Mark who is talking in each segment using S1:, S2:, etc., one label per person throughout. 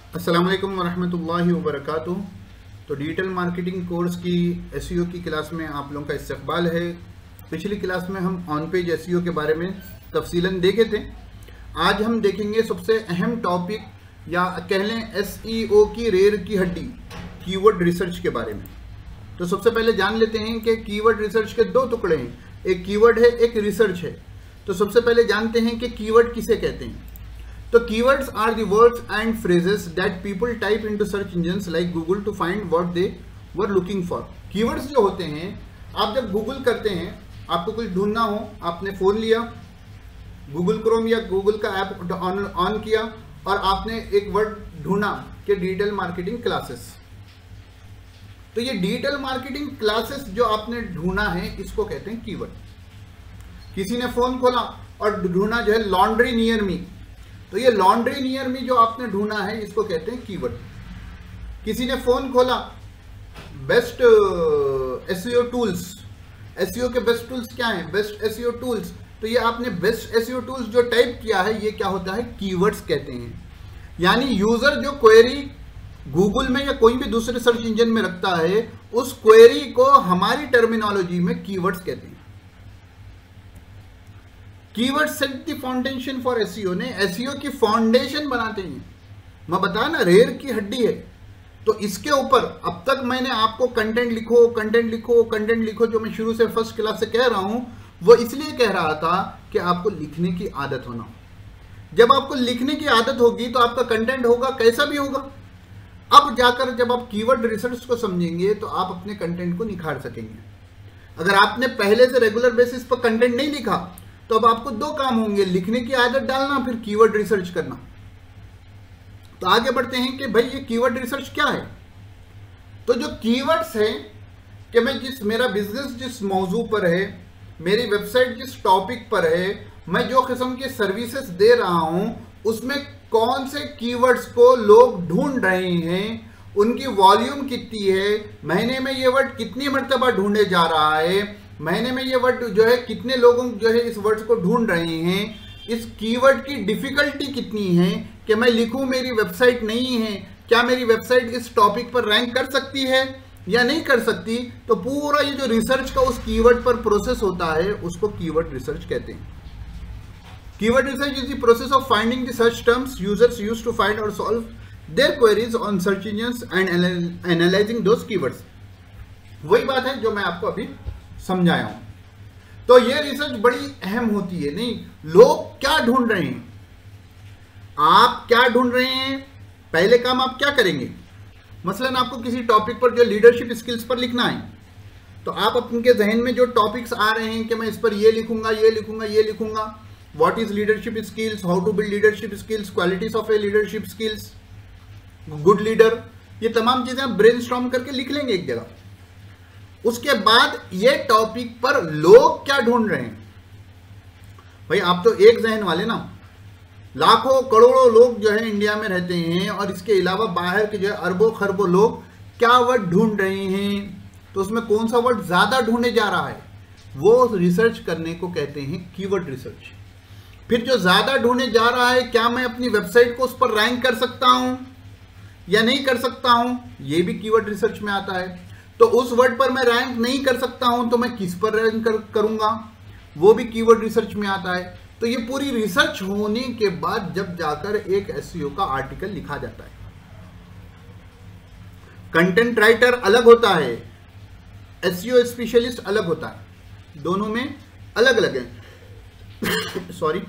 S1: अस्सलाम वालेकुम वरहमतुल्लाहि वबरकातुहू। तो डिजिटल मार्केटिंग कोर्स की एसईओ की क्लास में आप लोगों का इस्तकबाल है। पिछली क्लास में हम ऑन पेज एसईओ के बारे में तफसीलन देखे थे। आज हम देखेंगे सबसे अहम टॉपिक या कह लें एसईओ की रीढ़ की हड्डी कीवर्ड रिसर्च के बारे में। तो सबसे पहले जान लेते हैं कि कीवर्ड रिसर्च के दो टुकड़े हैं, एक कीवर्ड है, एक रिसर्च है। तो सबसे पहले जानते हैं कि कीवर्ड किसे कहते हैं। तो keywords are the words and phrases that people type into search engines like Google to find what they were looking for। keywords जो होते हैं, आप जब गूगल करते हैं, आपको कुछ ढूंढना हो, आपने फोन लिया, गूगल क्रोम या गूगल का ऐप ऑन किया और आपने एक वर्ड ढूंढा कि डिजिटल मार्केटिंग क्लासेस। तो ये डिजिटल मार्केटिंग क्लासेस जो आपने ढूंढा है, इसको कहते हैं कीवर्ड। किसी ने फोन खोला और ढूंढा जो है लॉन्ड्री नियर मी, तो ये लॉन्ड्री नियर मी जो आपने ढूंढा है, इसको कहते हैं कीवर्ड। किसी ने फोन खोला बेस्ट एसईओ टूल्स, एसईओ के बेस्ट टूल्स क्या हैं, बेस्ट एसईओ टूल्स, तो ये आपने बेस्ट एसईओ टूल्स जो टाइप किया है, ये क्या होता है, कीवर्ड्स कहते हैं। यानी यूजर जो क्वेरी गूगल में या कोई भी दूसरे सर्च इंजन में रखता है, उस क्वेरी को हमारी टर्मिनोलॉजी में कीवर्ड्स कहते हैं। Keyword set the foundation for SEO, ने एसईओ की फाउंडेशन बनाते हैं। मैं बताया ना, रीढ़ की हड्डी है। तो इसके ऊपर अब तक मैंने आपको कंटेंट लिखो, कंटेंट लिखो, कंटेंट लिखो, जो मैं शुरू से फर्स्ट क्लास से कह रहा हूं, वो इसलिए कह रहा था कि आपको लिखने की आदत होना। जब आपको लिखने की आदत होगी तो आपका कंटेंट होगा, कैसा भी होगा। अब जाकर जब आप कीवर्ड रिसर्च को समझेंगे तो आप अपने कंटेंट को निखार सकेंगे। अगर आपने पहले से रेगुलर बेसिस पर कंटेंट नहीं लिखा, तो अब आपको दो काम होंगे, लिखने की आदत डालना, फिर कीवर्ड रिसर्च करना। तो आगे बढ़ते हैं कि भाई ये कीवर्ड रिसर्च क्या है। तो जो कीवर्ड्स हैं कि मैं मेरा बिजनेस जिस मौजू पर है, मेरी वेबसाइट जिस टॉपिक पर है, मैं जो किस्म की सर्विसेज दे रहा हूं, उसमें कौन से कीवर्ड्स को लोग ढूंढ रहे हैं, उनकी वॉल्यूम कितनी है, महीने में ये वर्ड कितनी मरतबा ढूंढे जा रहा है, महीने में ये वर्ड जो है कितने लोगों जो है इस वर्ड को ढूंढ रहे हैं, इस कीवर्ड की डिफिकल्टी कितनी है कि मैं लिखूं मेरी वेबसाइट नहीं है, क्या मेरी वेबसाइट इस टॉपिक पर रैंक कर सकती है या नहीं कर सकती। तो पूरा ये जो रिसर्च का उस कीवर्ड पर प्रोसेस होता है, उसको कीवर्ड रिसर्च कहते हैं। Keyword research is the process of finding the search terms users use to find और solve their queries on search engines and analysing those keywords. वही बात है जो मैं आपको अभी समझाया हूं। तो ये रिसर्च बड़ी अहम होती है। नहीं, लोग क्या ढूंढ रहे हैं, आप क्या ढूंढ रहे हैं, पहले काम आप क्या करेंगे। मसलन आपको किसी टॉपिक पर जो लीडरशिप स्किल्स पर लिखना है, तो आप अपने जहन में जो टॉपिक्स आ रहे हैं कि मैं इस पर ये लिखूंगा, ये लिखूंगा, ये लिखूंगा, what is leadership skills, how to build leadership skills, qualities of a leadership skills, good leader, ये तमाम चीजें आप ब्रेनस्टॉर्म करके लिख लेंगे एक जगह। उसके बाद ये टॉपिक पर लोग क्या ढूंढ रहे हैं। भाई आप तो एक जहन वाले ना, लाखों करोड़ों लोग जो है इंडिया में रहते हैं, और इसके अलावा बाहर के जो है अरबों खरबों लोग क्या वर्ड ढूंढ रहे हैं, तो उसमें कौन सा वर्ड ज्यादा ढूंढे जा रहा है, वो रिसर्च करने को कहते हैं कीवर्ड रिसर्च। फिर जो ज्यादा ढूंढे जा रहा है, क्या मैं अपनी वेबसाइट को उस पर रैंक कर सकता हूं या नहीं कर सकता हूं, ये भी कीवर्ड रिसर्च में आता है। तो उस वर्ड पर मैं रैंक नहीं कर सकता हूं, तो मैं किस पर रैंक करूंगा, वो भी कीवर्ड रिसर्च में आता है। तो ये पूरी रिसर्च होने के बाद जब जाकर एक एसईओ का आर्टिकल लिखा जाता है। कंटेंट राइटर अलग होता है, एसईओ स्पेशलिस्ट अलग होता है, दोनों में अलग अलग है। सॉरी,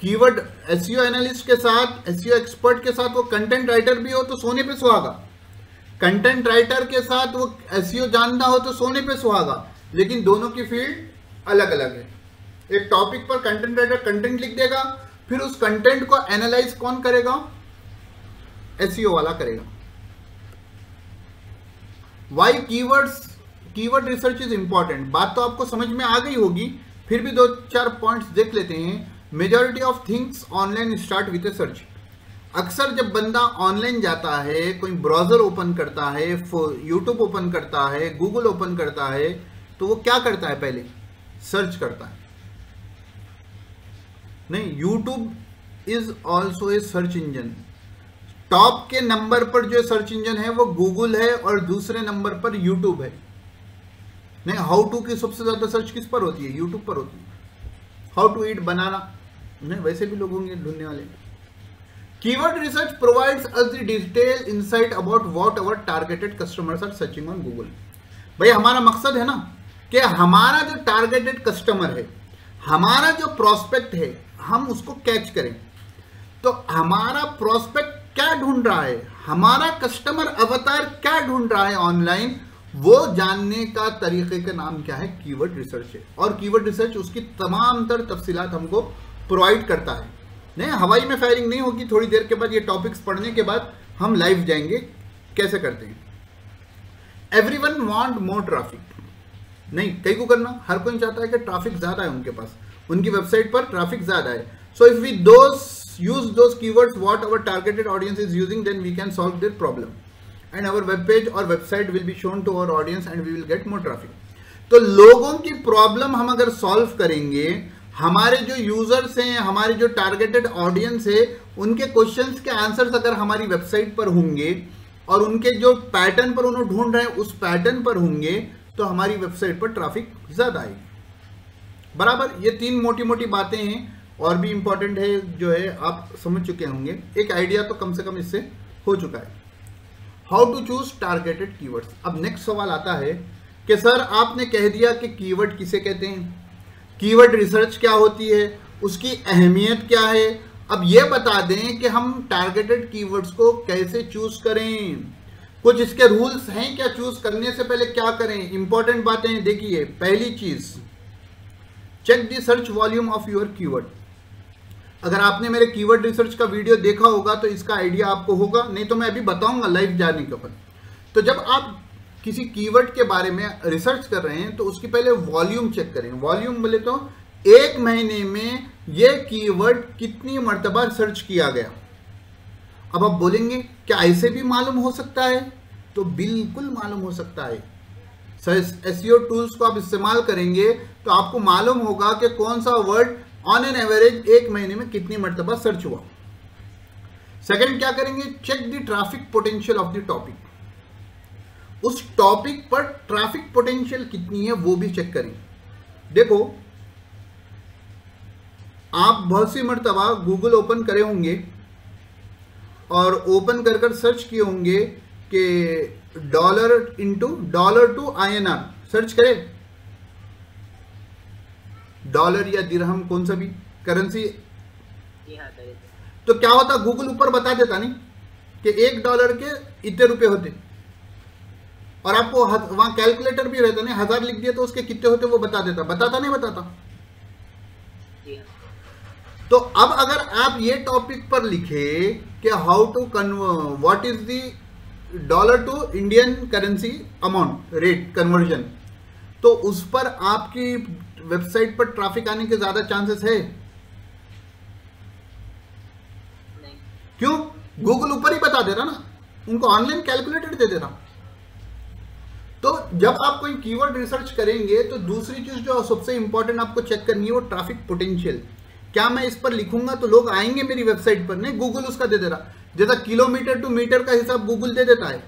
S1: कीवर्ड एसईओ एनालिस्ट के साथ, एसईओ एक्सपर्ट के साथ वो कंटेंट राइटर भी हो तो सोने पे सुहागा, कंटेंट राइटर के साथ वो एसईओ जानता हो तो सोने पे सुहागा, लेकिन दोनों की फील्ड अलग अलग है। एक टॉपिक पर कंटेंट राइटर कंटेंट लिख देगा, फिर उस कंटेंट को एनालाइज कौन करेगा, एसईओ वाला करेगा। Why keyword research is important, बात तो आपको समझ में आ गई होगी, फिर भी दो चार पॉइंट्स देख लेते हैं। Majority of things online start with A search. अक्सर जब बंदा ऑनलाइन जाता है, कोई ब्राउजर ओपन करता है, यूट्यूब ओपन करता है, गूगल ओपन करता है, तो वो क्या करता है, पहले सर्च करता है। नहीं, YouTube is also a search engine. Top के नंबर पर जो सर्च इंजन है वो गूगल है और दूसरे नंबर पर यूट्यूब है। नहीं, हाउ टू की सबसे ज्यादा सर्च किस पर होती है? यूट्यूब पर होती है। हाउ टू ईट बनाना, नहीं वैसे भी लोग होंगे ढूंढने वाले। Keyword research provides us the detail insight about what our targeted customers are searching on Google. भाई हमारा मकसद है ना कि हमारा जो टारगेटेड कस्टमर है, हमारा जो प्रोस्पेक्ट है, हम उसको कैच करें। तो हमारा प्रोस्पेक्ट क्या ढूंढ रहा है, हमारा कस्टमर अवतार क्या ढूंढ रहा है ऑनलाइन, वो जानने का तरीके का नाम क्या है? कीवर्ड रिसर्च है। और कीवर्ड रिसर्च उसकी तमाम तर तफसीलात हमको प्रोवाइड करता है। नहीं, हवाई में फायरिंग नहीं होगी। थोड़ी देर के बाद ये टॉपिक्स पढ़ने के बाद हम लाइव जाएंगे कैसे करते हैं। एवरीवन वांट मोर ट्रैफिक, नहीं कई को करना, हर कोई चाहता है कि ट्रैफिक ज्यादा है उनके पास, उनकी वेबसाइट पर ट्रैफिक ज्यादा है। So if we use those keywords what our targeted audience is using, then we can solve their problem and our web page or website will be shown to our audience and we will get more traffic. तो लोगों की problem हम अगर solve करेंगे, हमारे जो users हैं, हमारे जो टारगेटेड ऑडियंस है, उनके क्वेश्चंस के आंसर्स अगर हमारी वेबसाइट पर होंगे और उनके जो पैटर्न पर उन्होंने ढूंढ रहे हैं उस पैटर्न पर होंगे, तो हमारी वेबसाइट पर ट्रैफिक ज्यादा आएगी। बराबर, ये तीन मोटी मोटी बातें हैं और भी इंपॉर्टेंट है जो है आप समझ चुके होंगे। एक आइडिया तो कम से कम इससे हो चुका है। How to choose targeted keywords. अब नेक्स्ट सवाल आता है कि सर आपने कह दिया कि कीवर्ड किसे कहते हैं, कीवर्ड रिसर्च क्या होती है, उसकी अहमियत क्या है। अब ये बता दें कि हम टारगेटेड कीवर्ड्स को कैसे चूज करें, कुछ इसके रूल्स हैं क्या, चूज करने से पहले क्या करें। इंपॉर्टेंट बातें देखिए। पहली चीज, check the search volume of your keyword. अगर आपने मेरे कीवर्ड रिसर्च का वीडियो देखा होगा तो इसका आइडिया आपको होगा, नहीं तो मैं अभी बताऊंगा लाइव जाने के ऊपर। तो जब आप किसी कीवर्ड के बारे में रिसर्च कर रहे हैं तो उसकी पहले वॉल्यूम चेक करें। वॉल्यूम बोले तो एक महीने में ये कीवर्ड कितनी मर्तबा सर्च किया गया। अब आप बोलेंगे क्या ऐसे भी मालूम हो सकता है? तो बिल्कुल मालूम हो सकता है। एसईओ टूल्स को आप इस्तेमाल करेंगे तो आपको मालूम होगा कि कौन सा वर्ड ऑन एन एवरेज एक महीने में कितनी मर्तबा सर्च हुआ। सेकंड क्या करेंगे, check the traffic potential of the topic. उस टॉपिक पर ट्रैफिक पोटेंशियल कितनी है वो भी चेक करें। देखो, आप बहुत सी मर्तबा गूगल ओपन करे होंगे और ओपन कर कर सर्च किए होंगे कि डॉलर टू INR सर्च करें, डॉलर या दिरहम कौन सा भी करेंसी। तो क्या होता, गूगल ऊपर बता देता नहीं कि $1 के इतने रुपए होते, और आपको वहां कैलकुलेटर भी रहता नहीं, 1000 लिख दिया तो उसके कितने होते वो बता देता। बताता नहीं बताता। तो अब अगर आप ये टॉपिक पर लिखे कि how to what is the dollar to Indian currency amount rate conversion, तो उस पर आपकी वेबसाइट पर ट्रैफिक आने के ज्यादा चांसेस है। नहीं। क्यों? गूगल ऊपर ही बता दे रहा ना, उनको ऑनलाइन कैलकुलेटर दे देता। तो जब आप कोई कीवर्ड रिसर्च करेंगे तो दूसरी चीज जो सबसे इंपॉर्टेंट आपको चेक करनी है वो ट्रैफिक पोटेंशियल। क्या मैं इस पर लिखूंगा तो लोग आएंगे मेरी वेबसाइट पर? नहीं, गूगल उसका दे दे रहा। जैसा किलोमीटर टू मीटर का हिसाब गूगल दे देता है,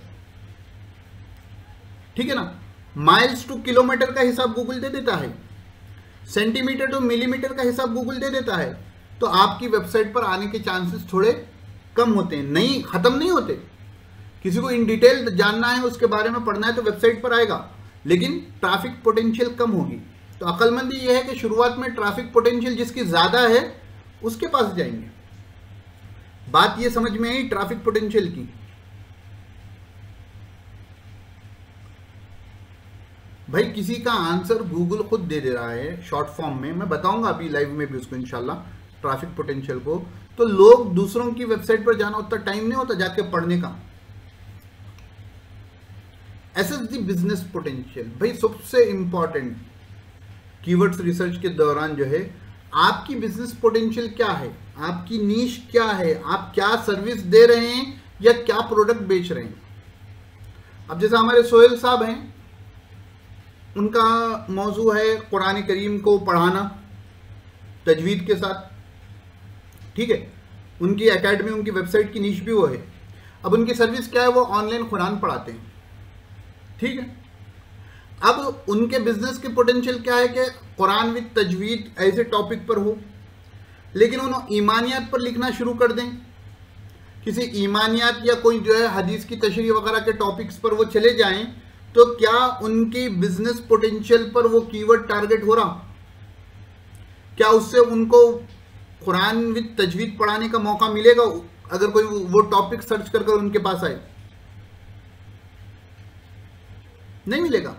S1: ठीक है ना, माइल्स टू किलोमीटर का हिसाब गूगल दे देता है, सेंटीमीटर टू मिलीमीटर का हिसाब गूगल दे देता है। तो आपकी वेबसाइट पर आने के चांसेस थोड़े कम होते हैं, नहीं खत्म नहीं होते। किसी को इन डिटेल जानना है, उसके बारे में पढ़ना है तो वेबसाइट पर आएगा, लेकिन ट्रैफिक पोटेंशियल कम होगी। तो अक्लमंदी यह है कि शुरुआत में ट्रैफिक पोटेंशियल जिसकी ज्यादा है उसके पास जाएंगे। बात यह समझ में आई ट्रैफिक पोटेंशियल की। भाई किसी का आंसर गूगल खुद दे दे रहा है शॉर्ट फॉर्म में, मैं बताऊंगा अभी लाइव में भी उसको इंशाल्लाह ट्रैफिक पोटेंशियल को। तो लोग दूसरों की वेबसाइट पर जाना उतना टाइम नहीं होता जाके पढ़ने का। Assess the business potential. भाई सबसे इंपॉर्टेंट कीवर्ड्स रिसर्च के दौरान जो है, आपकी बिजनेस पोटेंशियल क्या है, आपकी नीश क्या है, आप क्या सर्विस दे रहे हैं या क्या प्रोडक्ट बेच रहे हैं। अब जैसे हमारे सोहेल साहब हैं, उनका मौजू है कुरान करीम को पढ़ाना तजवीद के साथ, ठीक है, उनकी एकेडमी, उनकी वेबसाइट की नीश भी वो है। अब उनकी सर्विस क्या है, वो ऑनलाइन कुरान पढ़ाते हैं, ठीक है। अब उनके बिजनेस की पोटेंशियल क्या है कि कुरान विद तजवीद ऐसे टॉपिक पर हो, लेकिन उन्होंने ईमानियात पर लिखना शुरू कर दें, किसी ईमानियात या कोई जो है हदीस की तशरीह वगैरह के टॉपिक्स पर वो चले जाएं, तो क्या उनकी बिजनेस पोटेंशियल पर वो कीवर्ड टारगेट हो रहा? क्या उससे उनको कुरान विद तजवीद पढ़ाने का मौका मिलेगा अगर कोई वो टॉपिक सर्च कर कर उनके पास आए? नहीं मिलेगा।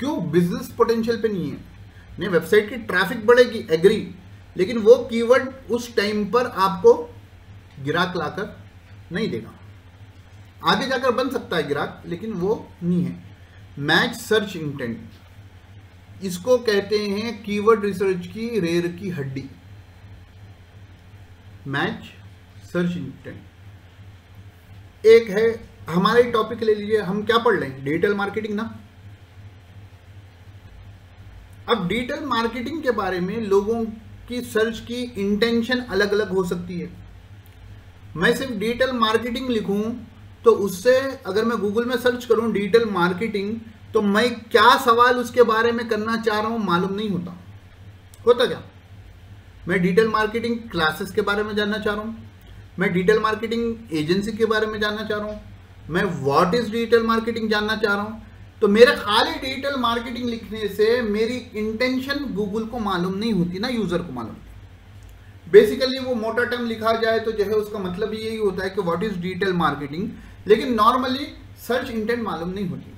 S1: क्यों? बिजनेस पोटेंशियल पे नहीं है। नहीं, वेबसाइट की ट्रैफिक बढ़ेगी, एग्री, लेकिन वो कीवर्ड उस टाइम पर आपको गिराक लाकर नहीं देगा। आगे जाकर बन सकता है गिराक, लेकिन वो नहीं है। मैच सर्च इंटेंट, इसको कहते हैं कीवर्ड रिसर्च की रेर की हड्डी। मैच सर्च इंटेंट एक है, हमारे टॉपिक ले लीजिए, हम क्या पढ़ लें? डिजिटल मार्केटिंग ना। अब डिजिटल मार्केटिंग के बारे में लोगों की सर्च की इंटेंशन अलग अलग हो सकती है। मैं सिर्फ डिजिटल मार्केटिंग लिखूं तो उससे अगर मैं गूगल में सर्च करूं डिजिटल मार्केटिंग, तो मैं क्या सवाल उसके बारे में करना चाह रहा हूं मालूम नहीं होता। होता क्या? मैं डिजिटल मार्केटिंग क्लासेस के बारे में जानना चाह रहा हूं, मैं डिजिटल मार्केटिंग एजेंसी के बारे में जानना चाह रहा हूं, मैं व्हाट इज डिजिटल मार्केटिंग जानना चाह रहा हूं। तो मेरा खाली डिजिटल मार्केटिंग लिखने से मेरी इंटेंशन गूगल को मालूम नहीं होती ना, यूजर को मालूम। बेसिकली वो मोटा टर्म लिखा जाए तो जो है उसका मतलब यही होता है कि व्हाट इज डिजिटल मार्केटिंग, लेकिन नॉर्मली सर्च इंटेंट मालूम नहीं होती।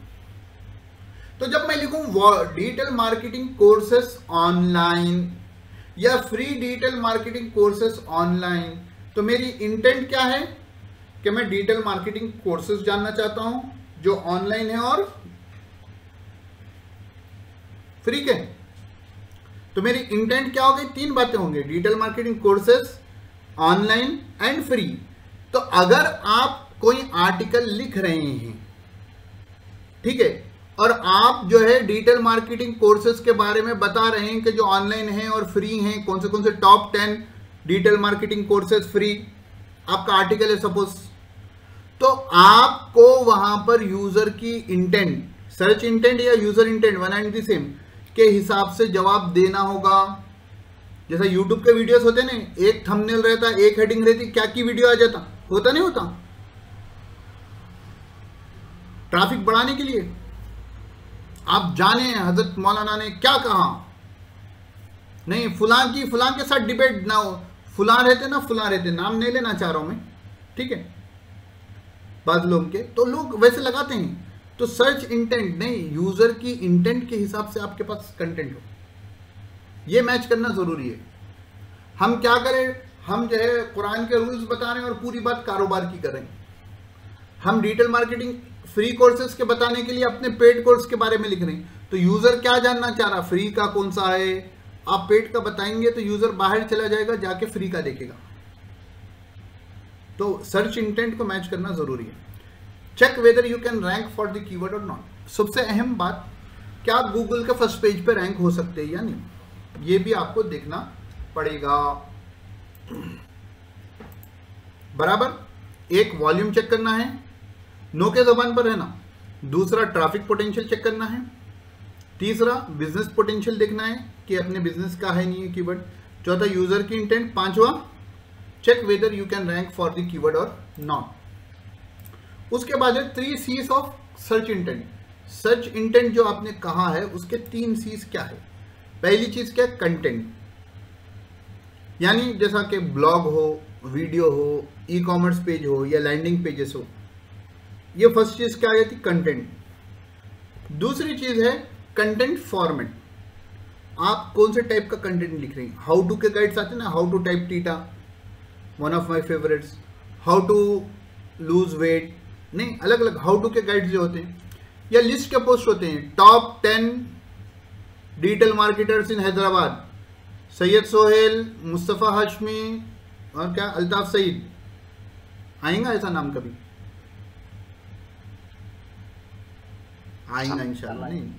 S1: तो जब मैं लिखूं डिजिटल मार्केटिंग कोर्सेस ऑनलाइन या free digital marketing courses online, तो मेरी इंटेंट क्या है कि मैं डिजिटल मार्केटिंग कोर्सेस जानना चाहता हूं जो ऑनलाइन है और फ्री के। तो मेरी इंटेंट क्या होगी? 3 बातें होंगी, digital marketing courses, online and free. तो अगर आप कोई आर्टिकल लिख रहे हैं, ठीक है, और आप जो है डिजिटल मार्केटिंग कोर्सेस के बारे में बता रहे हैं कि जो ऑनलाइन है और फ्री हैं, कौन से top 10 digital marketing courses free, आपका आर्टिकल है सपोज, तो आपको वहां पर यूजर की इंटेंट, सर्च इंटेंट या user intent, one and the same के हिसाब से जवाब देना होगा। जैसा यूट्यूब के वीडियोस होते ना, एक थंबनेल रहता, एक हेडिंग रहती, क्या की वीडियो आ जाता, होता नहीं होता? ट्रैफिक बढ़ाने के लिए। आप जाने हजरत मौलाना ने क्या कहा, नहीं फलां के साथ डिबेट ना हो, फलां रहते, नाम नहीं लेना चाह रहा हूं मैं, ठीक है, बाद लोग के, तो लोग वैसे लगाते हैं। तो सर्च इंटेंट नहीं, यूजर की इंटेंट के हिसाब से आपके पास कंटेंट हो, ये मैच करना जरूरी है। हम क्या करें, हम जो है कुरान के रूल्स बता रहे हैं और पूरी बात कारोबार की कर रहे हैं। हम डिजिटल मार्केटिंग फ्री कोर्सेज के बताने के लिए अपने पेड कोर्स के बारे में लिख रहे हैं। तो यूजर क्या जानना चाह रहा, फ्री का कौन सा है? आप पेड का बताएंगे तो यूजर बाहर चला जाएगा, जाके फ्री का देखेगा। तो सर्च इंटेंट को मैच करना जरूरी है। Check whether you can rank for the keyword or not. सबसे अहम बात, क्या आप गूगल के फर्स्ट पेज पे रैंक हो सकते हैं या नहीं, ये भी आपको देखना पड़ेगा। बराबर। एक वॉल्यूम चेक करना है, नो के जबान पर रहना। दूसरा ट्रैफिक पोटेंशियल चेक करना है। तीसरा बिजनेस पोटेंशियल देखना है कि अपने बिजनेस का है नहीं है कीवर्ड। चौथा यूजर की इंटेंट। पांचवा check whether you can rank for the keyword or not. उसके बाद है 3 C's of search intent. Search intent जो आपने कहा है उसके 3 C's क्या है। पहली चीज क्या है, कंटेंट, यानी जैसा कि ब्लॉग हो, वीडियो हो, ई कॉमर्स पेज हो या लैंडिंग पेजेस हो, ये फर्स्ट चीज क्या आ जाती, कंटेंट। दूसरी चीज है कंटेंट फॉर्मेट, आप कौन से टाइप का कंटेंट लिख रहे हैं। हाउ टू के गाइड्स आते हैं ना, हाउ टू टाइप टीटा, one of my favourites, how to lose weight, नहीं अलग अलग हाउ टू के गाइड्स जो होते हैं, या लिस्ट के पोस्ट होते हैं, टॉप 10 डिजिटल मार्केटर्स इन हैदराबाद, सैयद सोहेल, मुस्तफ़ा हाशमी और क्या अल्ताफ सईद, आएगा ऐसा नाम कभी, आएगा इंशाल्लाह नहीं।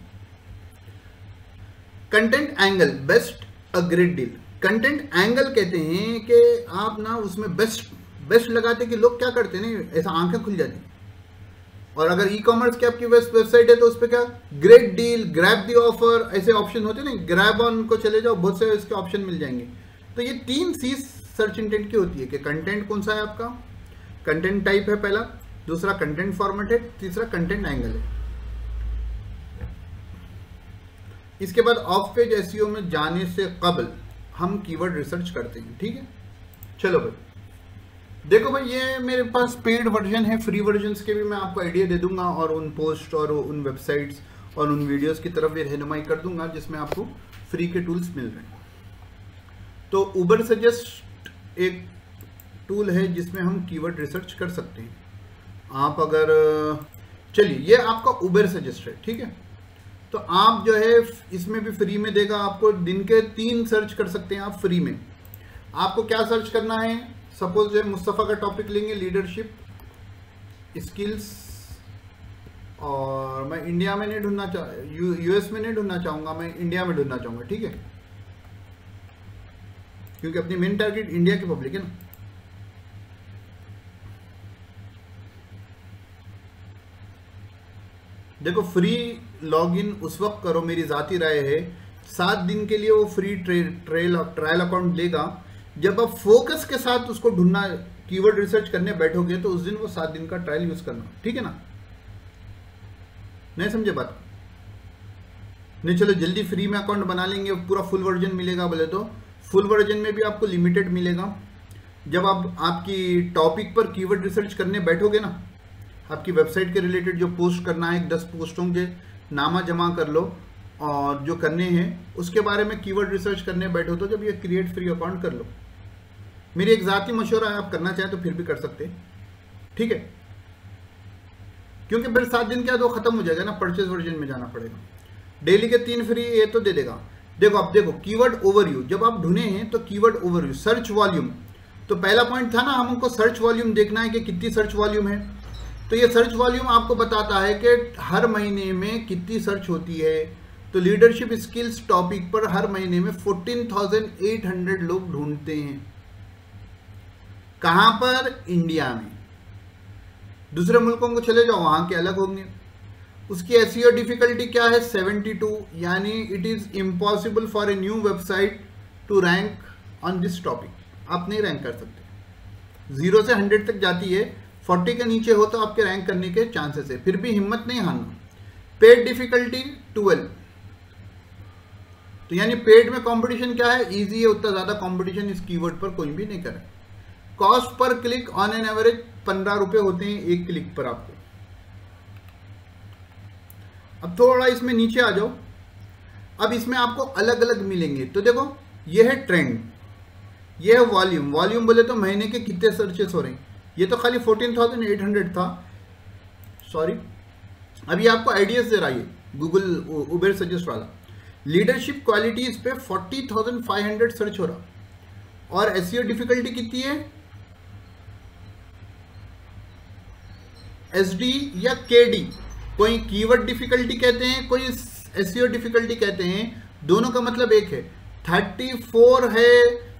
S1: Content angle, best a great deal. Content angle कहते हैं कि आप ना उसमें बेस्ट बेस्ट लगाते कि लोग क्या करते हैं ना, ऐसा आंखें खुल जाती। और अगर ई कॉमर्स की आपकी वेबसाइट है तो उस पर क्या great deal, grab the offer, ऐसे ऑप्शन होते हैं ना, ग्रैब ऑन को चले जाओ, बहुत सारे इसके ऑप्शन मिल जाएंगे। तो ये 3 सी सर्च इंटेंट की होती है कि कंटेंट कौन सा है आपका, कंटेंट टाइप है पहला, दूसरा कंटेंट फॉर्मेट है, तीसरा कंटेंट एंगल है। इसके बाद ऑफ पेज एसईओ में जाने से कबल हम कीवर्ड रिसर्च करते हैं, ठीक है। चलो भाई देखो भाई, ये मेरे पास पेड वर्जन है, फ्री वर्जन के भी मैं आपको आइडिया दे दूंगा और उन पोस्ट और उन वेबसाइट्स और उन वीडियोस की तरफ भी रहनुमाई कर दूंगा जिसमें आपको फ्री के टूल्स मिल रहे हैं। तो उबर सजेस्ट एक टूल है जिसमें हम कीवर्ड रिसर्च कर सकते हैं। आप अगर चलिए, ये आपका उबर सजेस्ट है, ठीक है। तो आप जो है इसमें भी फ्री में देगा आपको, दिन के 3 सर्च कर सकते हैं आप फ्री में। आपको क्या सर्च करना है, सपोज जो है मुस्तफ़ा का टॉपिक लेंगे, लीडरशिप स्किल्स, और मैं इंडिया में नहीं ढूंढना यूएस में नहीं ढूंढना चाहूंगा, मैं इंडिया में ढूंढना चाहूंगा, ठीक है, क्योंकि अपनी मेन टारगेट इंडिया की पब्लिक है ना। देखो फ्री लॉगिन उस वक्त करो, मेरी जाती राय है, 7 दिन के लिए वो फ्री ट्रायल अकाउंट लेगा। जब आप फोकस के साथ उसको ढूंढना, कीवर्ड रिसर्च करने बैठोगे तो उस दिन वो 7 दिन का ट्रायल यूज करना, ठीक है ना। नहीं समझे बात? नहीं, चलो जल्दी फ्री में अकाउंट बना लेंगे, पूरा फुल वर्जन मिलेगा बोले तो फुल वर्जन में भी आपको लिमिटेड मिलेगा। जब आप आपकी टॉपिक पर कीवर्ड रिसर्च करने बैठोगे ना, आपकी वेबसाइट के रिलेटेड जो पोस्ट करना है, 10 पोस्टों के नामा जमा कर लो और जो करने हैं उसके बारे में कीवर्ड रिसर्च करने बैठो तो जब ये क्रिएट फ्री अकाउंट कर लो। मेरी एक ज़ाती मशवरा है, आप करना चाहें तो फिर भी कर सकते हैं, ठीक है, क्योंकि फिर 7 दिन के बाद वो खत्म हो जाएगा ना, परचेज वर्जन में जाना पड़ेगा। डेली के 3 फ्री ये तो दे देगा। देखो अब देखो कीवर्ड ओवरव्यू, जब आप ढूंढे हैं तो कीवर्ड ओवरव्यू, सर्च वॉल्यूम, तो पहला पॉइंट था ना हमको सर्च वॉल्यूम देखना है कि कितनी सर्च वॉल्यूम है। तो ये सर्च वॉल्यूम आपको बताता है कि हर महीने में कितनी सर्च होती है। तो लीडरशिप स्किल्स टॉपिक पर हर महीने में 14,800 लोग ढूंढते हैं। कहां पर? इंडिया में। दूसरे मुल्कों को चले जाओ, वहां के अलग होंगे। उसकी एसईओ डिफिकल्टी क्या है? 72, यानी it is impossible for a new website to rank on this topic. आप नहीं रैंक कर सकते। 0 से 100 तक जाती है, 40 के नीचे हो तो आपके रैंक करने के चांसेस है, फिर भी हिम्मत नहीं हारना। पेड डिफिकल्टी 12, तो यानी पेड में कंपटीशन क्या है? इजी है, उतना ज्यादा कंपटीशन इस कीवर्ड पर कोई भी नहीं करे। Cost per click on an average 15 रुपए होते हैं एक क्लिक पर आपको। अब थोड़ा इसमें नीचे आ जाओ, अब इसमें आपको अलग अलग मिलेंगे। तो देखो ये है ट्रेंड, ये है वॉल्यूम। वॉल्यूम बोले तो महीने के कितने सर्चेस हो रहे हैं, ये तो खाली 14,800 था, सॉरी। अभी आपको आइडियाज दे रहा है गूगल उबर सजेस्ट वाला। लीडरशिप क्वालिटीज पे 40,500 सर्च हो रहा। और एसईओ डिफिकल्टी कितनी है? एसडी या केडी, कोई कीवर्ड डिफिकल्टी कहते हैं, कोई एसईओ डिफिकल्टी कहते हैं, दोनों का मतलब एक है। 34 है,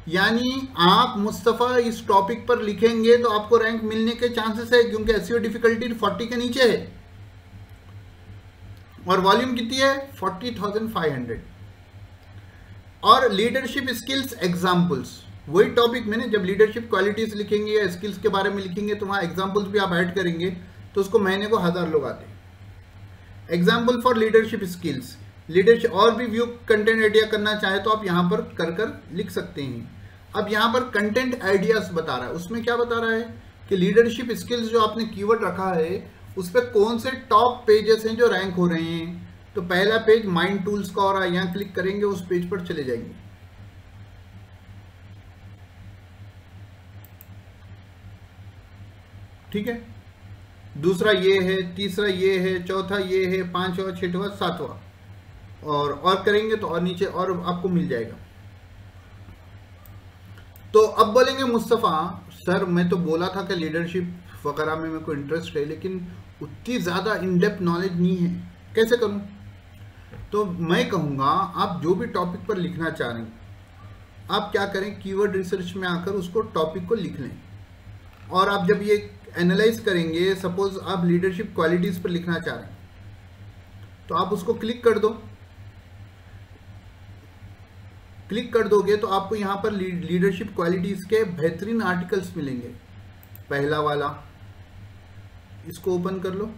S1: यानी आप मुस्तफ़ा इस टॉपिक पर लिखेंगे तो आपको रैंक मिलने के चांसेस है, क्योंकि एसईओ डिफिकल्टी 40 के नीचे है। और वॉल्यूम कितनी है? 40,500। और लीडरशिप स्किल्स एग्जाम्पल्स, वही टॉपिक में जब लीडरशिप क्वालिटीज लिखेंगे या स्किल्स के बारे में लिखेंगे तो वहां एग्जाम्पल्स भी आप ऐड करेंगे, तो उसको महीने को 1000 लोग आते हैं। Example for leadership skills, leadership. और भी व्यू कंटेंट आइडिया करना चाहे तो आप यहां पर कर लिख सकते हैं। अब यहां पर कंटेंट आइडियाज बता रहा है, उसमें क्या बता रहा है कि लीडरशिप स्किल्स जो आपने कीवर्ड रखा है उस पर कौन से टॉप पेजेस हैं जो रैंक हो रहे हैं। तो पहला पेज माइंड टूल्स का और यहां क्लिक करेंगे, उस पेज पर चले जाएंगे। ठीक है, दूसरा ये है, तीसरा ये है, चौथा ये है, 5वां, 6वां, 7वां, और करेंगे तो और नीचे और आपको मिल जाएगा। तो अब बोलेंगे मुस्तफ़ा सर मैं तो बोला था कि लीडरशिप वगैरह में मेरे को इंटरेस्ट है, लेकिन उतनी ज़्यादा इन डेप्थ नॉलेज नहीं है, कैसे करूं? तो मैं कहूँगा आप जो भी टॉपिक पर लिखना चाह रहे हैं, आप क्या करें, कीवर्ड रिसर्च में आकर उसको टॉपिक को लिख लें। और आप जब ये एनालाइज करेंगे, सपोज आप लीडरशिप क्वालिटीज पर लिखना चाह रहे हैं तो आप उसको क्लिक कर दो। क्लिक कर दोगे तो आपको यहां पर लीडरशिप क्वालिटीज के बेहतरीन आर्टिकल्स मिलेंगे। पहला वाला, इसको ओपन कर लो,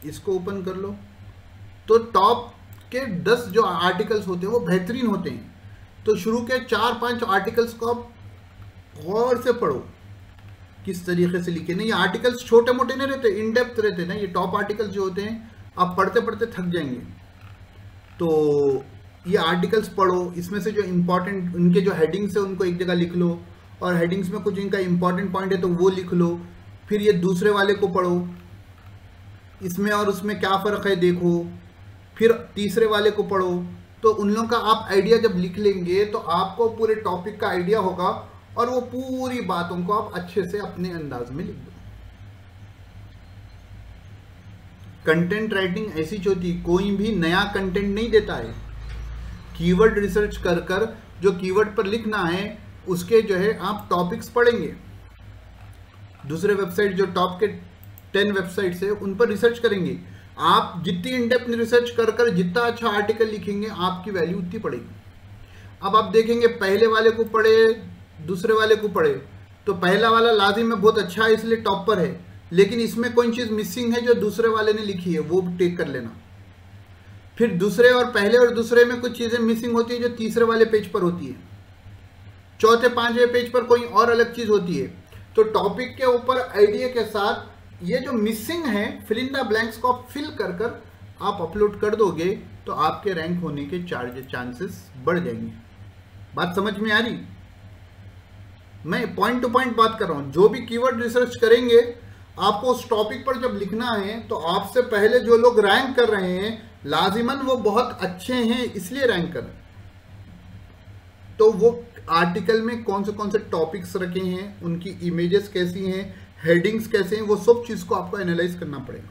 S1: इसको ओपन कर लो, तो टॉप के 10 जो आर्टिकल्स होते हैं वो बेहतरीन होते हैं। तो शुरू के 4-5 आर्टिकल्स को आप गौर से पढ़ो किस तरीके से लिखे। नहीं, ये आर्टिकल्स छोटे मोटे नहीं रहते, इन डेप्थ रहते ना। ये टॉप आर्टिकल्स जो होते हैं आप पढ़ते पढ़ते थक जाएंगे। तो ये आर्टिकल्स पढ़ो, इसमें से जो इंपॉर्टेंट उनके जो हेडिंग्स है उनको एक जगह लिख लो, और हेडिंग्स में कुछ इनका इंपॉर्टेंट पॉइंट है तो वो लिख लो। फिर ये दूसरे वाले को पढ़ो, इसमें और उसमें क्या फ़र्क है देखो। फिर तीसरे वाले को पढ़ो। तो उन लोगों का आप आइडिया जब लिख लेंगे तो आपको पूरे टॉपिक का आइडिया होगा, और वो पूरी बातों को आप अच्छे से अपने अंदाज में लिख दो। कंटेंट राइटिंग ऐसी होती, कोई भी नया कंटेंट नहीं देता है। कीवर्ड रिसर्च कर कर जो कीवर्ड पर लिखना है उसके जो है आप टॉपिक्स पढ़ेंगे। दूसरे वेबसाइट जो टॉप के 10 वेबसाइट्स है उन पर रिसर्च करेंगे। आप जितनी इनडेप्थ रिसर्च कर कर जितना अच्छा आर्टिकल लिखेंगे आपकी वैल्यू उतनी पड़ेगी। अब आप देखेंगे पहले वाले को पढ़े, दूसरे वाले को पढ़े, तो पहला वाला लाजिम है बहुत अच्छा है इसलिए टॉप पर है, लेकिन इसमें कोई चीज़ मिसिंग है जो दूसरे वाले ने लिखी है, वो टेक कर लेना। फिर दूसरे और पहले और दूसरे में कुछ चीज़ें मिसिंग होती है जो तीसरे वाले पेज पर होती है, चौथे 5वें पेज पर कोई और अलग चीज़ होती है। तो टॉपिक के ऊपर आइडिया के साथ ये जो मिसिंग है फिल इन द ब्लैंक्स को आप फिल कर कर आप अपलोड कर दोगे तो आपके रैंक होने के चांसेस बढ़ जाएंगे। बात समझ में आ रही? मैं पॉइंट टू पॉइंट बात कर रहा हूं। जो भी कीवर्ड रिसर्च करेंगे आपको उस टॉपिक पर जब लिखना है तो आपसे पहले जो लोग रैंक कर रहे हैं लाजिमन वो बहुत अच्छे हैं इसलिए रैंक कर रहे हैं। तो वो आर्टिकल में कौन से टॉपिक्स रखे हैं, उनकी इमेजेस कैसी हैं, हेडिंग्स कैसे हैं, वो सब चीज को आपको एनालाइज करना पड़ेगा।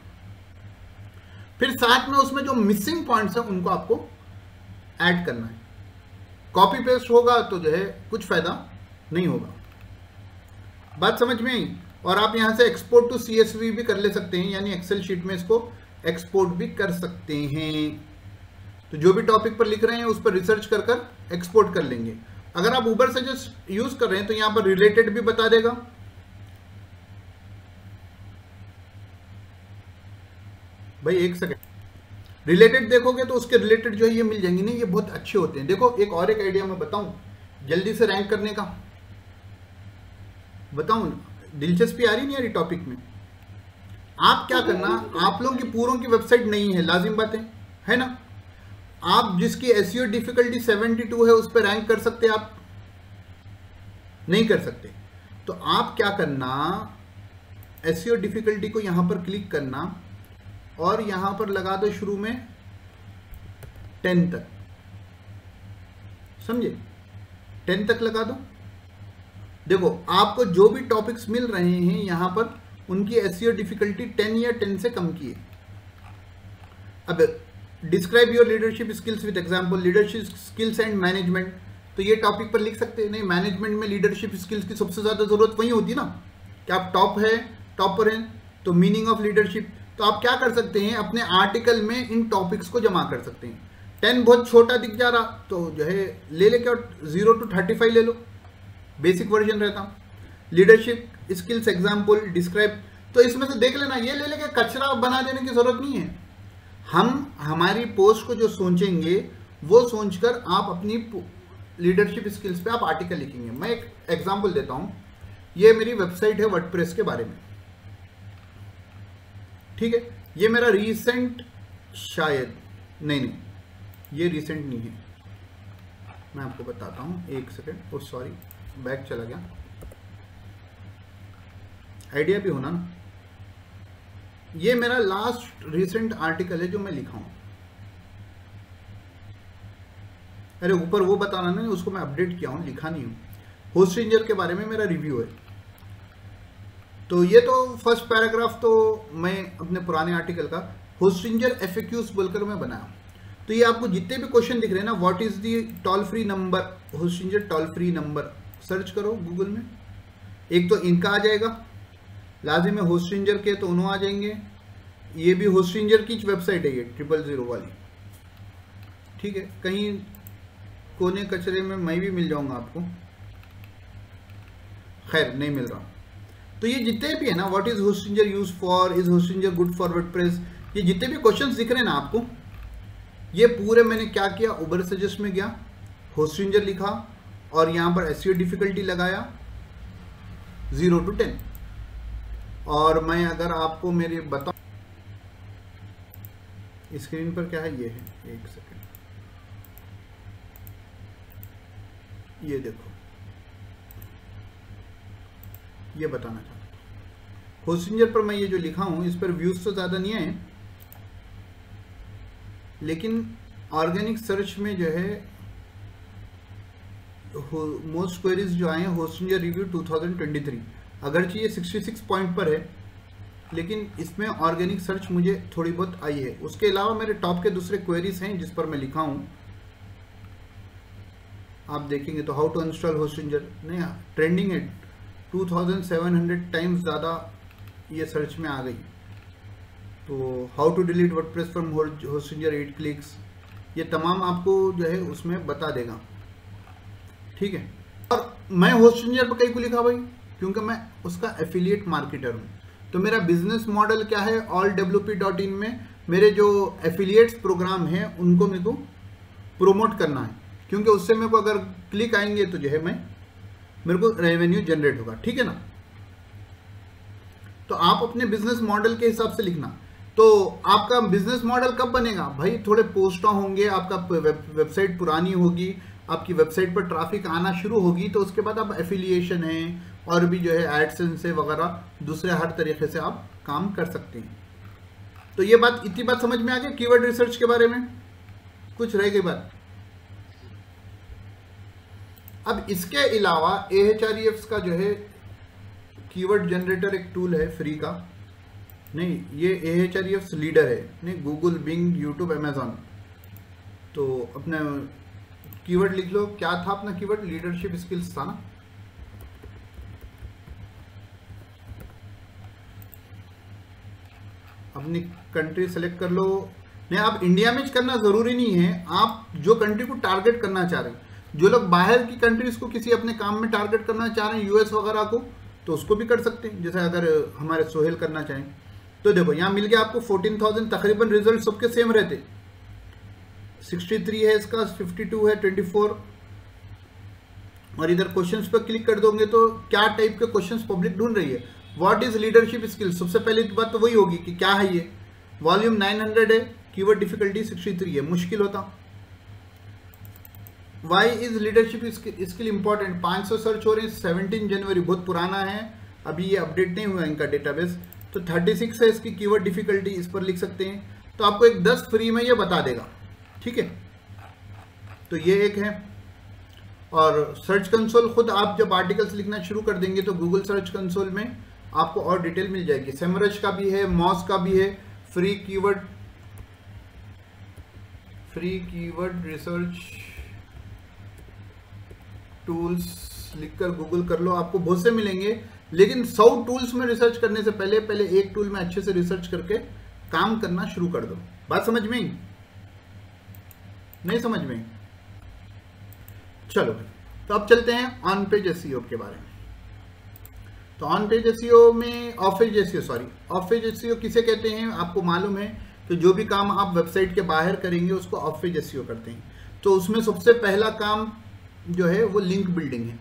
S1: फिर साथ में उसमें जो मिसिंग पॉइंट्स हैं उनको आपको ऐड करना है। कॉपी पेस्ट होगा तो जो है कुछ फायदा नहीं होगा। बात समझ में आई? और आप यहां से एक्सपोर्ट टू CSV भी कर ले सकते हैं, यानी एक्सेल शीट में इसको एक्सपोर्ट भी कर सकते हैं। तो जो भी टॉपिक पर लिख रहे हैं उस पर रिसर्च कर कर एक्सपोर्ट कर लेंगे। अगर आप ऊबर से जस्ट यूज कर रहे हैं तो यहां पर रिलेटेड भी बता देगा। भाई एक सेकंड, रिलेटेड देखोगे तो उसके रिलेटेड जो है ये मिल जाएंगे। नहीं, ये बहुत अच्छे होते हैं। देखो एक और एक आइडिया मैं बताऊं जल्दी से रैंक करने का, बताऊं? दिलचस्पी आ रही नहीं आ रही टॉपिक में? आप क्या करना, आप लोगों की पूरों की वेबसाइट नहीं है, लाजिम बात है ना। आप जिसकी SEO डिफिकल्टी 72 है उस पर रैंक कर सकते हैं? आप नहीं कर सकते। तो आप क्या करना, SEO डिफिकल्टी को यहां पर क्लिक करना और यहां पर लगा दो शुरू में 10 तक, समझे? 10 तक लगा दो। देखो आपको जो भी टॉपिक्स मिल रहे हैं यहां पर उनकी SEO डिफिकल्टी 10 या 10 से कम की है। अब describe your leadership skills with example, leadership skills and management, तो ये टॉपिक पर लिख सकते हैं। नहीं, मैनेजमेंट में लीडरशिप स्किल्स की सबसे ज्यादा जरूरत वही होती है ना कि आप टॉप पर हैं, तो मीनिंग ऑफ लीडरशिप। तो आप क्या कर सकते हैं, अपने आर्टिकल में इन टॉपिक्स को जमा कर सकते हैं। 10 बहुत छोटा दिख जा रहा तो जो है ले लेके और 0 to 35 ले लो, बेसिक वर्जन रहता। लीडरशिप स्किल्स एग्जाम्पल डिस्क्राइब, तो इसमें से देख लेना, ये ले लेके कचरा बना देने की जरूरत नहीं है। हम हमारी पोस्ट को जो सोचेंगे वो सोचकर आप अपनी लीडरशिप स्किल्स पे आप आर्टिकल लिखेंगे। मैं एक एग्जांपल देता हूं, ये मेरी वेबसाइट है वर्डप्रेस के बारे में, ठीक है। ये मेरा रीसेंट, शायद नहीं ये रीसेंट नहीं है, मैं आपको बताता हूं, एक सेकेंड। ओह सॉरी, बैक चला गया, आइडिया भी होना ना। ये मेरा लास्ट रीसेंट आर्टिकल है जो मैं लिखा हूं। अरे ऊपर वो बताना नहीं, उसको मैं अपडेट किया हूं, लिखा नहीं हूं। होस्टिंजर के बारे में मेरा रिव्यू है। तो ये तो फर्स्ट पैराग्राफ तो मैं अपने पुराने आर्टिकल का होस्टिंजर FAQs बोलकर मैं बनाया। तो ये आपको जितने भी क्वेश्चन दिख रहे हैं ना, what is the toll free number, Hostinger toll free number, search करो गूगल में, एक तो इनका आ जाएगा, लाजिम है होस्टिंजर के तो उन्होंने आ जाएंगे, ये भी होस्टिंजर की वेबसाइट है ये 000 वाली, ठीक है। कहीं कोने कचरे में मैं भी मिल जाऊंगा आपको, खैर नहीं मिल रहा। तो ये जितने भी है ना, what is Hostinger use for, is Hostinger good for WordPress, ये जितने भी क्वेश्चंस दिख रहे हैं ना आपको, ये पूरे मैंने क्या किया, उबर सजेस्ट में गया, होस्टिंजर लिखा और यहां पर एसईओ डिफिकल्टी लगाया 0 to 10। और मैं अगर आपको मेरे बताऊं, स्क्रीन पर क्या है, ये है, एक सेकेंड, ये देखो, ये बताना चाहता हूं। होस्टिंजर पर मैं ये जो लिखा हूं, इस पर व्यूज तो ज्यादा नहीं आए, लेकिन ऑर्गेनिक सर्च में जो है मोस्ट क्वेरीज जो आए हैं होस्टिंजर रिव्यू 2023, अगरचे ये 66 पॉइंट पर है, लेकिन इसमें ऑर्गेनिक सर्च मुझे थोड़ी बहुत आई है। उसके अलावा मेरे टॉप के दूसरे क्वेरीज हैं जिस पर मैं लिखा हूं, आप देखेंगे तो हाउ टू इंस्टॉल होस्टिंजर, नहीं ट्रेंडिंग है, 2700 टाइम्स ज़्यादा ये सर्च में आ गई। तो how to delete WordPress from Hostinger 8 clicks, ये तमाम आपको जो है उसमें बता देगा, ठीक है। और मैं होस्टिंजर पर कहीं को लिखा भाई, क्योंकि मैं उसका एफिलिएट मार्केटर हूँ। तो मेरा बिजनेस मॉडल क्या है, allwp.in में मेरे जो एफिलिएट्स प्रोग्राम हैं उनको मेरे को प्रोमोट करना है, क्योंकि उससे मेरे को अगर क्लिक आएंगे तो जो है मेरे को रेवेन्यू जनरेट होगा, ठीक है ना। तो आप अपने बिजनेस मॉडल के हिसाब से लिखना। तो आपका बिजनेस मॉडल कब बनेगा भाई, थोड़े पोस्टा होंगे, आपका वेबसाइट पुरानी होगी, आपकी वेबसाइट पर ट्रैफिक आना शुरू होगी, तो उसके बाद आप एफिलिएशन है और भी जो है एडसेंस है वगैरह दूसरे हर तरीके से आप काम कर सकते हैं। तो ये बात, इतनी बात समझ में आ गई कीवर्ड रिसर्च के बारे में, कुछ रह गई बात। अब इसके अलावा Ahrefs का जो है कीवर्ड जनरेटर एक टूल है फ्री का, नहीं ये Ahrefs लीडर है, नहीं गूगल, बिंग, यूट्यूब, अमेजॉन। तो अपना कीवर्ड लिख लो, क्या था अपना कीवर्ड, लीडरशिप स्किल्स था ना। अपनी कंट्री सेलेक्ट कर लो, नहीं आप इंडिया में करना जरूरी नहीं है, आप जो कंट्री को टारगेट करना चाह रहे हैं, जो लोग बाहर की कंट्रीज को किसी अपने काम में टारगेट करना चाह रहे हैं, यूएस वगैरह को, तो उसको भी कर सकते हैं, जैसे अगर हमारे सोहेल करना चाहें। तो देखो यहाँ मिल गया आपको 14,000, तकरीबन रिजल्ट सबके सेम रहते, 63 है इसका, 52 है, 24। और इधर क्वेश्चंस पर क्लिक कर दोगे तो क्या टाइप के क्वेश्चंस पब्लिक ढूंढ रही है, व्हाट इज लीडरशिप स्किल, सबसे पहले बात तो वही होगी कि क्या है ये। वॉल्यूम 900 है, कीवर्ड डिफिकल्टी 63 है, मुश्किल होता। Why is leadership skill important, 500 search हो रहे हैं, 17 जनवरी, बहुत पुराना है, अभी ये अपडेट नहीं हुआ इनका डेटाबेस। तो 36 है इसकी कीवर्ड डिफिकल्टी, इस पर लिख सकते हैं। तो आपको एक 10 फ्री में ये बता देगा, ठीक है। तो ये एक है। और सर्च कंसोल, खुद आप जब आर्टिकल्स लिखना शुरू कर देंगे तो गूगल सर्च कंसोल में आपको और डिटेल मिल जाएगी। सेमरश का भी है, मॉस का भी है, फ्री कीवर्ड रिसर्च टूल्स लिखकर गूगल कर लो, आपको बहुत से मिलेंगे। लेकिन 100 टूल्स में रिसर्च करने से पहले एक टूल में अच्छे से रिसर्च करके काम करना शुरू कर दो। बात समझ में? नहीं समझ में? चलो तो अब चलते हैं ऑन पेज एसईओ के बारे में। तो ऑन पेज एसईओ में ऑफ पेज एसईओ किसे कहते हैं आपको मालूम है कि जो भी काम आप वेबसाइट के बाहर करेंगे उसको ऑफ पेज एसईओ करते हैं। तो उसमें सबसे पहला काम जो है वो लिंक बिल्डिंग है,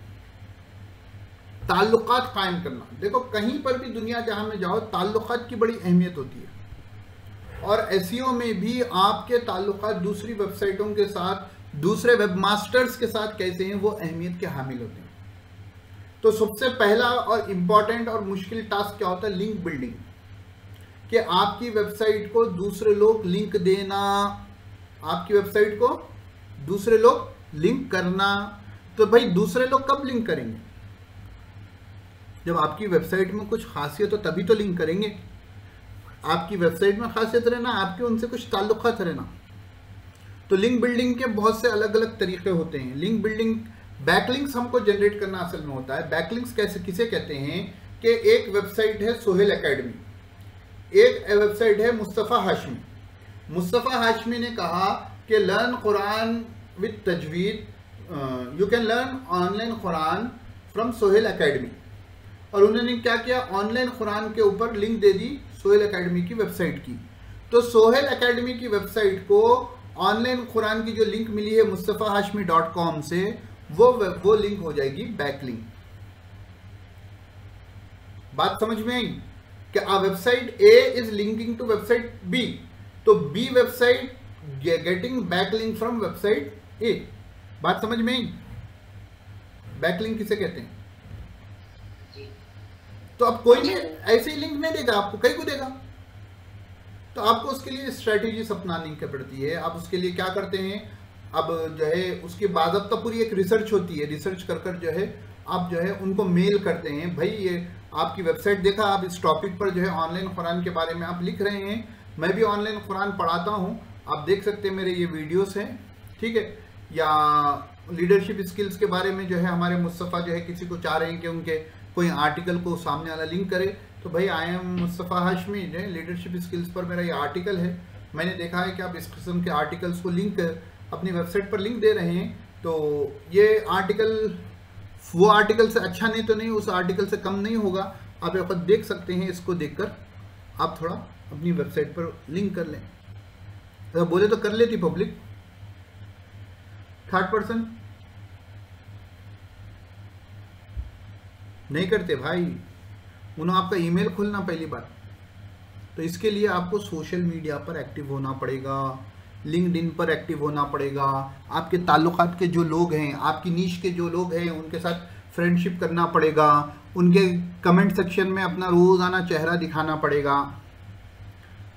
S1: ताल्लुकात कायम करना। देखो कहीं पर भी दुनिया जहां में जाओ, ताल्लुकात की बड़ी अहमियत होती है। और एसईओ में भी आपके ताल्लुकात दूसरी वेबसाइटों के साथ, दूसरे वेबमास्टर्स के साथ कैसे हैं, वो अहमियत के हामिल होते हैं। तो सबसे पहला और इंपॉर्टेंट और मुश्किल टास्क क्या होता है, लिंक बिल्डिंग, कि आपकी वेबसाइट को दूसरे लोग लिंक देना, आपकी वेबसाइट को दूसरे लोग लिंक करना। तो भाई दूसरे लोग कब लिंक करेंगे, जब आपकी वेबसाइट में कुछ खासियत हो तभी तो लिंक करेंगे। आपकी वेबसाइट में खासियत रहना, आपके उनसे कुछ ताल्लुकात रहना। तो लिंक बिल्डिंग के बहुत से अलग अलग तरीके होते हैं। लिंक बिल्डिंग बैकलिंक्स हमको जनरेट करना असल में होता है। बैकलिंक्स कैसे किसे कहते हैं कि एक वेबसाइट है सोहेल एकेडमी, एक वेबसाइट है मुस्तफ़ा हाशमी। मुस्तफ़ा हाशमी ने कहा कि लर्न कुरान विद तजवीद, you can learn online Quran from Sohail academy, और उन्होंने क्या किया, ऑनलाइन कुरान के ऊपर लिंक दे दी सोहेल एकेडमी की वेबसाइट की। तो सोहेल एकेडमी की वेबसाइट को ऑनलाइन कुरान की जो लिंक मिली है mustafaHashmi.com से, वो लिंक हो जाएगी बैकलिंक। बात समझ में आई कि आ website A is linking to website B, तो B website getting backlink from website A. बात समझ में आई? बैकलिंक किसे कहते हैं? तो अब कोई भी ऐसे ही लिंक नहीं देगा आपको, कहीं को देगा। तो आपको उसके लिए स्ट्रेटेजीज अपनानी पड़ती है। आप उसके लिए क्या करते हैं, अब जो है उसके बाद अब तो पूरी एक रिसर्च होती है, रिसर्च कर कर जो है आप जो है उनको मेल करते हैं, भाई ये आपकी वेबसाइट देखा, आप इस टॉपिक पर जो है ऑनलाइन कुरान के बारे में आप लिख रहे हैं, मैं भी ऑनलाइन कुरान पढ़ाता हूँ, आप देख सकते हैं मेरे ये वीडियोस हैं, ठीक है। या लीडरशिप स्किल्स के बारे में जो है हमारे मुस्तफ़ा जो है किसी को चाह रहे हैं कि उनके कोई आर्टिकल को सामने वाला लिंक करे, तो भाई आई एम मुस्तफ़ा हाशमी, जो लीडरशिप स्किल्स पर मेरा ये आर्टिकल है, मैंने देखा है कि आप इस किस्म के आर्टिकल्स को लिंक अपनी वेबसाइट पर लिंक दे रहे हैं, तो ये आर्टिकल वो आर्टिकल से अच्छा नहीं तो नहीं, उस आर्टिकल से कम नहीं होगा, आप एक वक्त देख सकते हैं, इसको देखकर आप थोड़ा अपनी वेबसाइट पर लिंक कर लें। तो बोले तो कर लेती पब्लिक, थर्ड पर्सन नहीं करते भाई, उन्हें आपका ईमेल खोलना पहली बात। तो इसके लिए आपको सोशल मीडिया पर एक्टिव होना पड़ेगा, लिंक्डइन पर एक्टिव होना पड़ेगा, आपके ताल्लुकात के जो लोग हैं, आपकी नीश के जो लोग हैं, उनके साथ फ्रेंडशिप करना पड़ेगा, उनके कमेंट सेक्शन में अपना रोज़ाना चेहरा दिखाना पड़ेगा,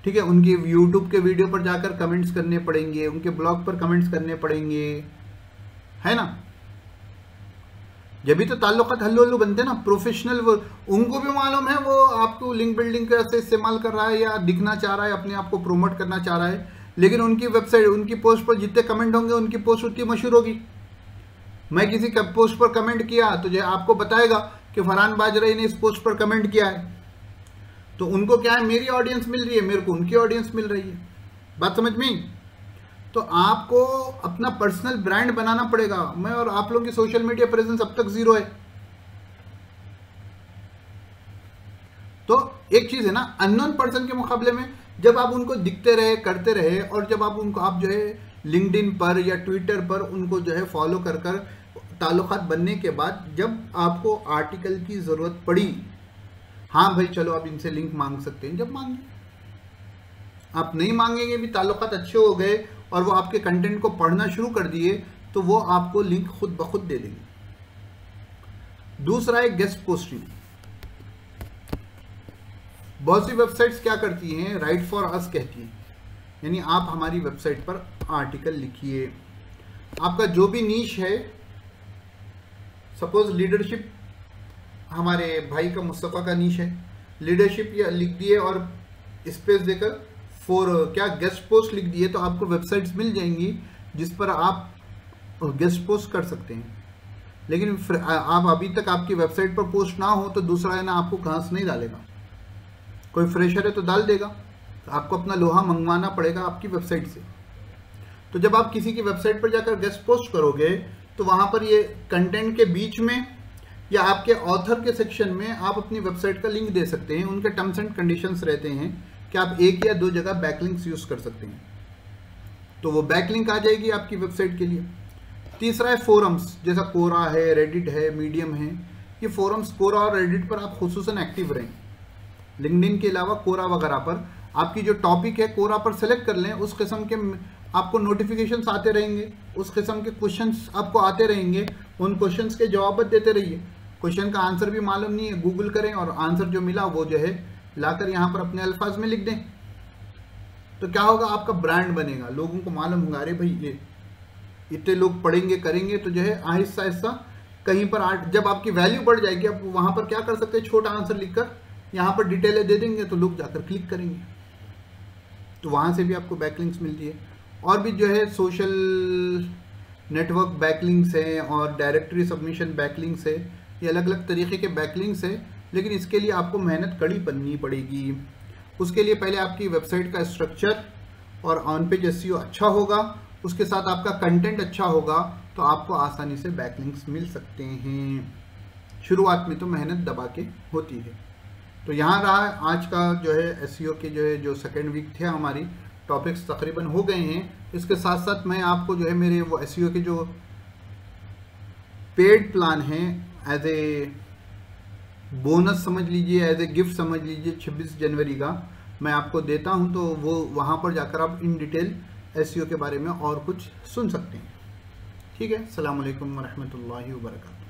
S1: ठीक है। उनकी यूट्यूब के वीडियो पर जाकर कमेंट्स करने पड़ेंगे, उनके ब्लॉग पर कमेंट्स करने पड़ेंगे, है ना। जब भी तो ताल्लुकात हल्लू बनते ना, प्रोफेशनल, वो उनको भी मालूम है वो आपको लिंक बिल्डिंग कैसे इस्तेमाल कर रहा है या दिखना चाह रहा है, अपने आप को प्रोमोट करना चाह रहा है, लेकिन उनकी वेबसाइट, उनकी पोस्ट पर जितने कमेंट होंगे उनकी पोस्ट उतनी मशहूर होगी। मैं किसी पोस्ट पर कमेंट किया तो जो आपको बताएगा कि फरहान बाजराई ने इस पोस्ट पर कमेंट किया है, तो उनको क्या है, मेरी ऑडियंस मिल रही है, मेरे को उनकी ऑडियंस मिल रही है। बात समझ में? तो आपको अपना पर्सनल ब्रांड बनाना पड़ेगा। मैं और आप लोगों की सोशल मीडिया प्रेजेंस अब तक जीरो है। तो एक चीज है ना, अननोन पर्सन के मुकाबले में जब आप उनको दिखते रहे, करते रहे, और जब आप उनको, आप जो है लिंक्डइन पर या ट्विटर पर उनको जो है फॉलो कर कर ताल्लुकात बनने के बाद जब आपको आर्टिकल की जरूरत पड़ी, हाँ भाई चलो आप इनसे लिंक मांग सकते हैं, जब मांगे। आप नहीं मांगेंगे भी, ताल्लुकात अच्छे हो गए और वो आपके कंटेंट को पढ़ना शुरू कर दिए, तो वो आपको लिंक खुद ब खुद दे देंगे। दूसरा है गेस्ट पोस्टिंग। बहुत सी वेबसाइट्स क्या करती हैं, राइट फॉर अस कहती हैं, यानी आप हमारी वेबसाइट पर आर्टिकल लिखिए, आपका जो भी नीश है, सपोज लीडरशिप हमारे भाई का मुस्तफ़ा का नीश है, लीडरशिप या लिख दिए और स्पेस देकर फॉर क्या गेस्ट पोस्ट लिख दिए, तो आपको वेबसाइट्स मिल जाएंगी जिस पर आप गेस्ट पोस्ट कर सकते हैं। लेकिन आप अभी तक आपकी वेबसाइट पर पोस्ट ना हो तो दूसरा है ना आपको घास नहीं डालेगा, कोई फ्रेशर है तो डाल देगा, तो आपको अपना लोहा मंगवाना पड़ेगा आपकी वेबसाइट से। तो जब आप किसी की वेबसाइट पर जाकर गेस्ट पोस्ट करोगे तो वहाँ पर ये कंटेंट के बीच में या आपके ऑथर के सेक्शन में आप अपनी वेबसाइट का लिंक दे सकते हैं। उनके टर्म्स एंड कंडीशंस रहते हैं कि आप एक या दो जगह बैकलिंक्स यूज कर सकते हैं, तो वो बैकलिंक आ जाएगी आपकी वेबसाइट के लिए। तीसरा है फोरम्स, जैसा कोरा है, रेडिट है, मीडियम है। ये फोरम्स, कोरा और रेडिट पर आप खुसूसन एक्टिव रहें। लिंक्डइन के अलावा कोरा वगैरह पर आपकी जो टॉपिक है कोरा पर सेलेक्ट कर लें, उस किस्म के आपको नोटिफिकेशंस आते रहेंगे, उस किस्म के क्वेश्चंस आपको आते रहेंगे, उन क्वेश्चंस के जवाब देते रहिए। क्वेश्चन का आंसर भी मालूम नहीं है, गूगल करें और आंसर जो मिला वो जो है लाकर यहाँ पर अपने अल्फाज में लिख दें, तो क्या होगा, आपका ब्रांड बनेगा, लोगों को मालूम होगा, अरे भाई ये इतने लोग पढ़ेंगे करेंगे, तो जो है आहिस्ता आहिस्ता कहीं पर जब आपकी वैल्यू बढ़ जाएगी, आप वहाँ पर क्या कर सकते हैं, छोटा आंसर लिखकर यहाँ पर डिटेलें दे देंगे, तो लोग जाकर क्लिक करेंगे, तो वहाँ से भी आपको बैकलिंक्स मिलती है। और भी जो है सोशल नेटवर्क बैकलिंक्स हैं और डायरेक्टरी सबमिशन बैकलिंक्स है। ये अलग अलग तरीके के बैकलिंक्स है, लेकिन इसके लिए आपको मेहनत कड़ी करनी पड़ेगी। उसके लिए पहले आपकी वेबसाइट का स्ट्रक्चर और ऑन पेज एसईओ अच्छा होगा, उसके साथ आपका कंटेंट अच्छा होगा, तो आपको आसानी से बैकलिंक्स मिल सकते हैं। शुरुआत में तो मेहनत दबा के होती है। तो यहाँ रहा आज का जो है एसईओ के जो सेकेंड वीक थे, हमारी टॉपिक्स तकरीबन हो गए हैं। इसके साथ साथ मैं आपको जो है मेरे वो एसईओ के जो पेड प्लान हैं, एज ए बोनस समझ लीजिए, एज ए गिफ्ट समझ लीजिए, 26 जनवरी का मैं आपको देता हूं, तो वो वहां पर जाकर आप इन डिटेल एसईओ के बारे में और कुछ सुन सकते हैं। ठीक है, अस्सलाम वालेकुम व रहमतुल्लाहि व बरकातहू।